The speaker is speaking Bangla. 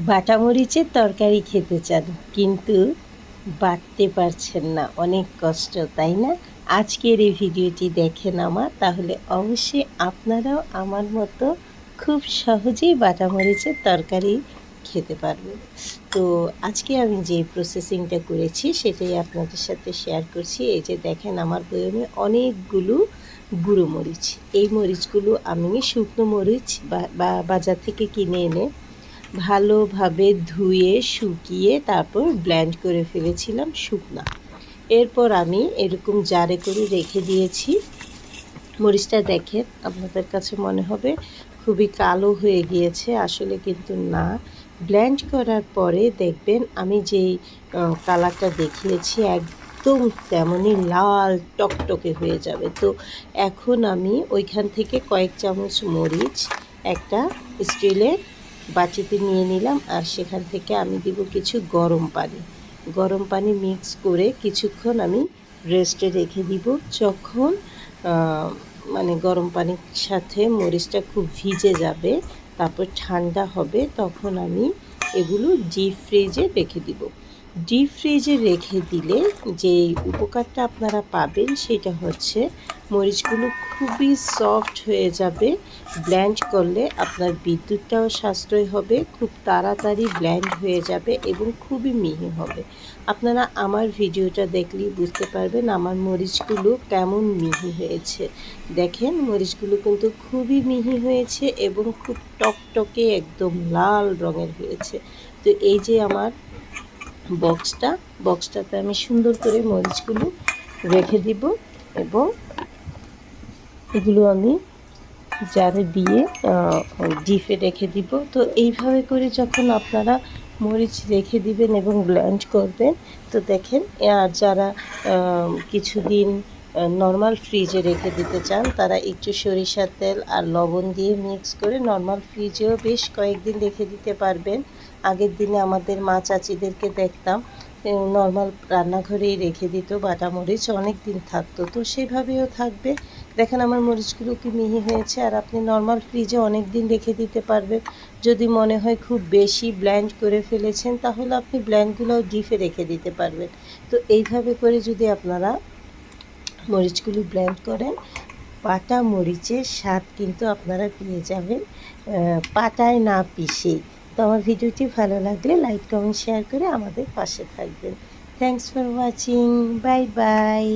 বাটা মরিচের তরকারি খেতে চান কিন্তু বাটতে পারছেন না, অনেক কষ্ট তাই না? আজকের এই ভিডিওটি দেখেন আমার, তাহলে অবশ্যই আপনারাও আমার মতো খুব সহজেই বাটা মরিচের তরকারি খেতে পারবেন। তো আজকে আমি যে প্রসেসিংটা করেছি সেটাই আপনাদের সাথে শেয়ার করছি। এই যে দেখেন আমার বয়মে অনেকগুলো গুঁড়ো মরিচ। এই মরিচগুলো আমি শুকনো মরিচ বা বাজার থেকে কিনে এনে ভালোভাবে ধুয়ে শুকিয়ে তারপর ব্লেন্ড করে ফেলেছিলাম শুকনা। এরপর আমি এরকম জারে করে রেখে দিয়েছি। মরিচটা দেখেন, আপনাদের কাছে মনে হবে খুবই কালো হয়ে গিয়েছে, আসলে কিন্তু না। ব্লেন্ড করার পরে দেখবেন আমি যেই কালারটা দেখিয়েছি একদম তেমনই লাল টকটকে হয়ে যাবে। তো এখন আমি ওইখান থেকে কয়েক চামচ মরিচ একটা স্টিলের বাটিতে নিয়ে নিলাম, আর সেখান থেকে আমি দিব কিছু গরম পানি মিক্স করে কিছুক্ষণ আমি রেস্টে রেখে দিব। যখন মানে গরম পানির সাথে মরিচটা খুব ভিজে যাবে, তারপর ঠান্ডা হবে, তখন আমি এগুলো ডিপ ফ্রিজে রেখে দিব। ডিপ ফ্রিজে রেখে দিলে যে উপকারটা আপনারা পাবেন সেটা হচ্ছে মরিচগুলো খুবই সফট হয়ে যাবে। ব্লেন্ড করলে আপনার বিদ্যুৎটাও সাশ্রয় হবে, খুব তাড়াতাড়ি ব্লেন্ড হয়ে যাবে এবং খুবই মিহি হবে। আপনারা আমার ভিডিওটা দেখলেই বুঝতে পারবেন আমার মরিচগুলো কেমন মিহি হয়েছে। দেখেন মরিচগুলো কিন্তু খুবই মিহি হয়েছে এবং খুব টকটকে একদম লাল রঙের হয়েছে। তো এই যে আমার বক্সটাতে আমি সুন্দর করে মরিচগুলো রেখে দিব এবং এগুলো আমি জারে দিয়ে ডিপে রেখে দিব। তো এইভাবে করে যখন আপনারা মরিচ রেখে দিবেন এবং ব্লেন্ড করবেন, তো দেখেন যারা কিছুদিন নর্মাল ফ্রিজে রেখে দিতে চান তারা একটু সরিষার তেল আর লবণ দিয়ে মিক্স করে নর্মাল ফ্রিজেও বেশ কয়েকদিন রেখে দিতে পারবেন। আগের দিনে আমাদের মা চাচিদেরকে দেখতাম নর্মাল রান্নাঘরেই রেখে দিত, বাটা মরিচ অনেক দিন থাকতো। তো সেভাবেও থাকবে। দেখেন আমার মরিচগুলো কি মিহি হয়েছে, আর আপনি নর্মাল ফ্রিজে অনেক দিন রেখে দিতে পারবেন। যদি মনে হয় খুব বেশি ব্লেন্ড করে ফেলেছেন, তাহলে আপনি ব্লেন্ডগুলোও ডিপে রেখে দিতে পারবেন। তো এইভাবে করে যদি আপনারা মরিচগুলো ব্লেন্ড করেন, বাটা মরিচের স্বাদ কিন্তু আপনারা পেয়ে যাবেন পাটায় না পিষেই। তো আমার ভিডিওটি ভালো লাগলে লাইক কমেন্ট শেয়ার করে আমাদের পাশে থাকবেন। Thanks for watching, bye bye.